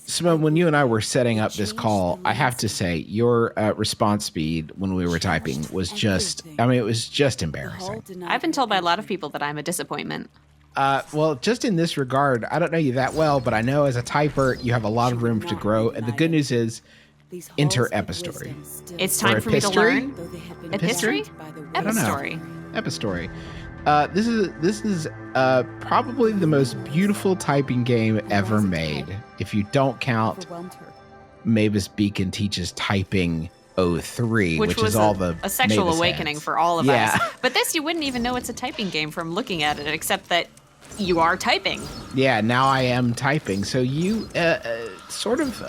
Simone, when you and I were setting up this call, I have to say your response speed when we were typing was just, it was just embarrassing. I've been told by a lot of people that I'm a disappointment. Well, just in this regard, I don't know you that well, but I know as a typer, you have a lot of room to grow. And the good news is, enter Epistory. It's time for me to learn. Epistory? Epistory. Epistory. This is probably the most beautiful typing game ever made. If you don't count Mavis Beacon Teaches Typing 03, which is all the a sexual Mavis awakening heads. for all of Yeah. us. But this, you wouldn't even know it's a typing game from looking at it, except that you are typing. Yeah, now I am typing. So you sort of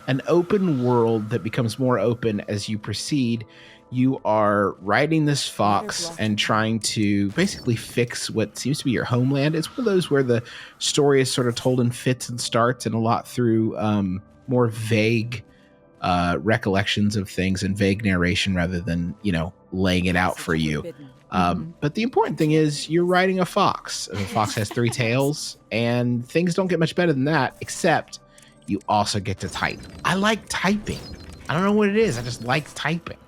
an open world that becomes more open as you proceed. You are riding this fox and trying to basically fix what seems to be your homeland. It's one of those where the story is sort of told in fits and starts and a lot through more vague recollections of things and vague narration rather than, laying it out for you. But the important thing is you're riding a fox. The fox has 3 tails, and things don't get much better than that, except you also get to type. I like typing. I don't know what it is. I just like typing.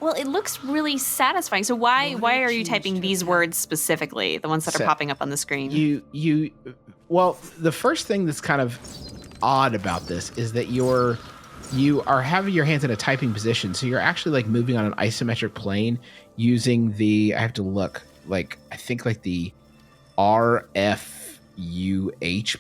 Well, it looks really satisfying. So why are you typing these words specifically, the ones that are popping up on the screen? Well, the first thing that's kind of odd about this is that you are having your hands in a typing position. So you're actually like moving on an isometric plane using I have to look, I think the RFUH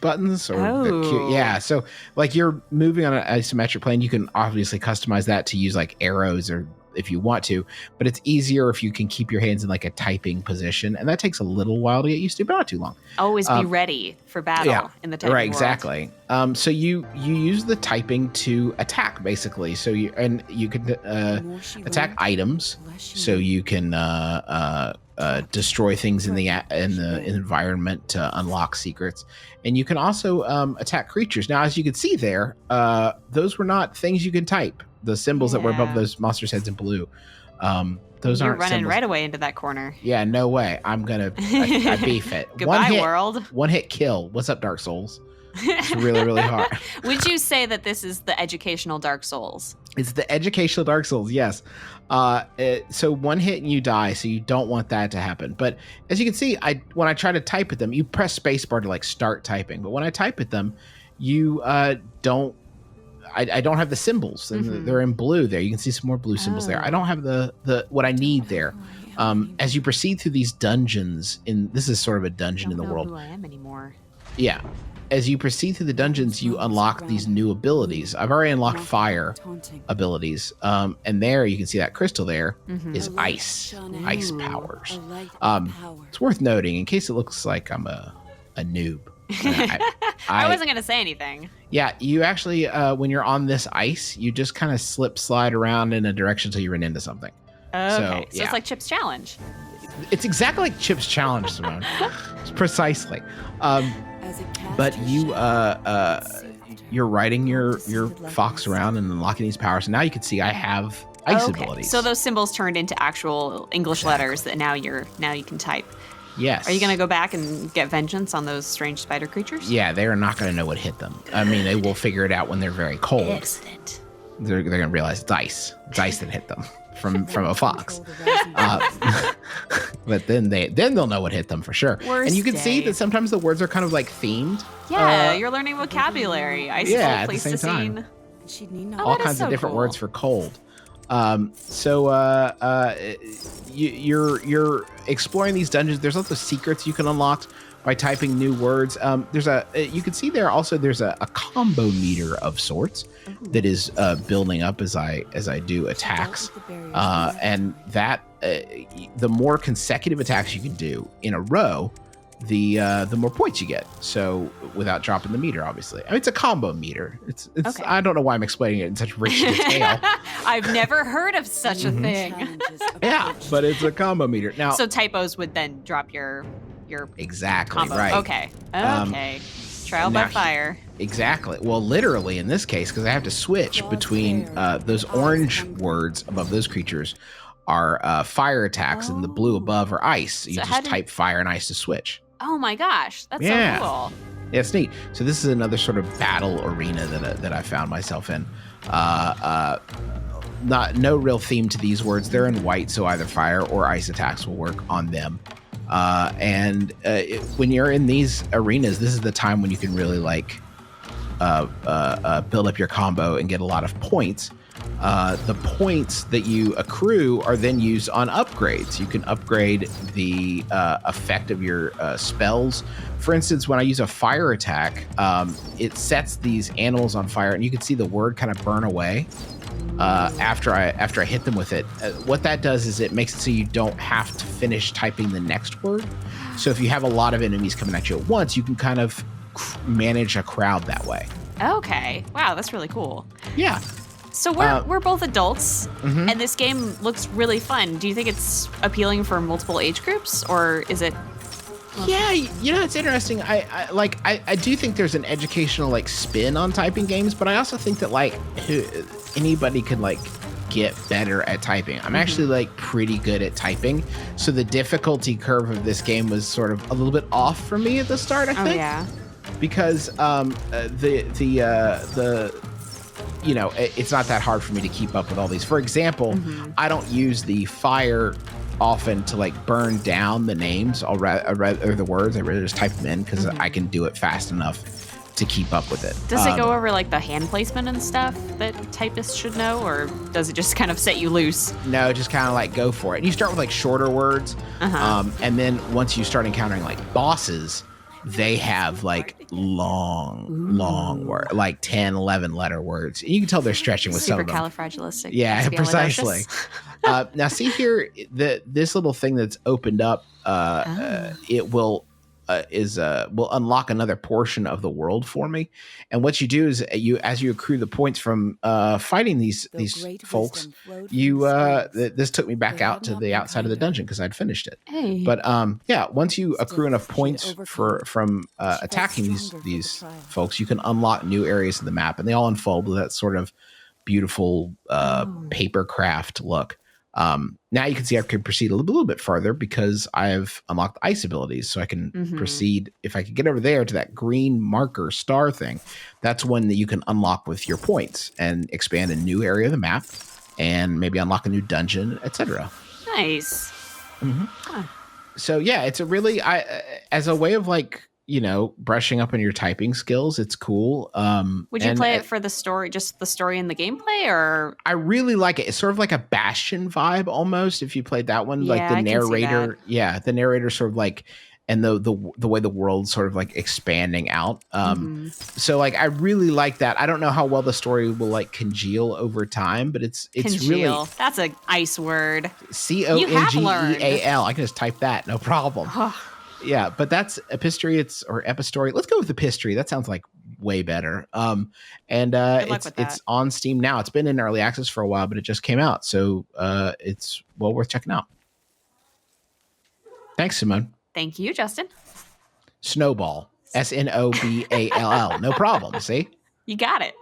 buttons or the Q. Yeah. So you're moving on an isometric plane. You can obviously customize that to use arrows or if you want to, but it's easier if you can keep your hands in a typing position, and that takes a little while to get used to, but not too long. Always be ready for battle in the typing world. Right, exactly. So you use the typing to attack basically. So you can attack items. So you can destroy things in the environment to unlock secrets, and you can also attack creatures. Now, as you can see there, those were not things you can type. The symbols that were above those monsters' heads in blue. Those You're aren't running symbols. right away into that corner. Yeah, no way. I beef it. Goodbye, world. One hit kill. What's up, Dark Souls? It's really, really hard. Would you say that this is the educational Dark Souls? It's the educational Dark Souls, yes. So one hit and you die, so you don't want that to happen. But as you can see, when I try to type at them, you press spacebar to start typing. But when I type at them, you don't. I don't have the symbols, and they're in blue there. You can see some more blue symbols there. I don't have the what I need there. As you proceed through these dungeons, this is sort of a dungeon in the world. I don't know who I am anymore. Yeah. As you proceed through the dungeons, you unlock these new abilities. I've already unlocked fire abilities. And there, you can see that crystal there is ice powers. It's worth noting, in case it looks like I'm a noob. I wasn't going to say anything. Yeah, you actually, when you're on this ice, you just kind of slide around in a direction until you run into something. Okay, so it's like Chip's Challenge. It's exactly like Chip's Challenge, Simone. It's precisely. But you're riding your fox around and unlocking these powers. And now you can see I have ice abilities. So those symbols turned into actual English letters that now you can type. Yes. Are you going to go back and get vengeance on those strange spider creatures? Yeah, they're not going to know what hit them. I mean, they will figure it out when they're very cold. Excellent. They're going to realize it's ice. It's ice that hit them from a fox. But then they'll know what hit them for sure. And you can see that sometimes the words are kind of themed. Yeah, you're learning vocabulary. Icicle, at the same time. All kinds of different words for cold. You're exploring these dungeons. There's lots of secrets you can unlock by typing new words. You can see there also there's a combo meter of sorts that is building up as I do attacks, and that the more consecutive attacks you can do in a row, the more points you get. So without dropping the meter, obviously. I mean, it's a combo meter. It's okay. I don't know why I'm explaining it in such rich detail. I've never heard of such a thing. Yeah, but it's a combo meter. Now, so typos would then drop your exactly combo. Right. Okay. Trial by fire. Exactly. Well, literally in this case, because I have to switch between those orange words above those creatures are fire attacks, and the blue above are ice. So you just type fire and ice to switch. Oh my gosh, that's so cool. Yeah, it's neat. So this is another sort of battle arena that I found myself in. No real theme to these words. They're in white, so either fire or ice attacks will work on them. When you're in these arenas, this is the time when you can really like build up your combo and get a lot of points. The points that you accrue are then used on upgrades. You can upgrade the effect of your spells. For instance, when I use a fire attack, it sets these animals on fire, and you can see the word kind of burn away after I hit them with it. What that does is it makes it so you don't have to finish typing the next word. So if you have a lot of enemies coming at you at once, you can kind of manage a crowd that way. Okay. Wow, that's really cool. Yeah. So we're both adults, and this game looks really fun. Do you think it's appealing for multiple age groups, or is it? Yeah, it's interesting. I do think there's an educational like spin on typing games, but I also think that like anybody could like get better at typing. I'm actually like pretty good at typing, so the difficulty curve of this game was sort of a little bit off for me at the start. I think. Oh yeah. Because it's not that hard for me to keep up with all these. For example, I don't use the fire often to like burn down the names or the words. I rather just type them in because I can do it fast enough to keep up with it. Does it go over like the hand placement and stuff that typists should know, or does it just kind of set you loose? No, just kind of like go for it. And you start with like shorter words, and then once you start encountering like bosses, they have like long word, like 10, 11 letter words. And you can tell they're stretching with some of them. Supercalifragilistic. Yeah, precisely. Now see here, this little thing that's opened up, it will unlock another portion of the world for me. And what you do is as you accrue the points from fighting these folks, this took me back out to the outside of the dungeon because I'd finished it. Hey. But once you accrue enough points from attacking these folks, you can unlock new areas of the map, and they all unfold with that sort of beautiful papercraft look. Now you can see I can proceed a little bit further because I've unlocked ice abilities, so I can proceed. If I could get over there to that green marker star thing, that's one that you can unlock with your points and expand a new area of the map and maybe unlock a new dungeon, etc. Nice. So yeah, it's a really as a way of like, brushing up on your typing skills. It's cool. Would you play it for the story, just the story and the gameplay, or? I really like it. It's sort of like a Bastion vibe almost. If you played that one, like the narrator, the narrator sort of like, and the way the world's sort of like expanding out. So like, I really like that. I don't know how well the story will like congeal over time, but it's really, that's an ice word. Congeal. I can just type that. No problem. Yeah, but that's Epistory. Or Epistory. Let's go with Epistory. That sounds like way better. It's on Steam now. It's been in early access for a while, but it just came out, so it's well worth checking out. Thanks, Simone. Thank you, Justin. Snowball. Snoball. No problem. See? You got it.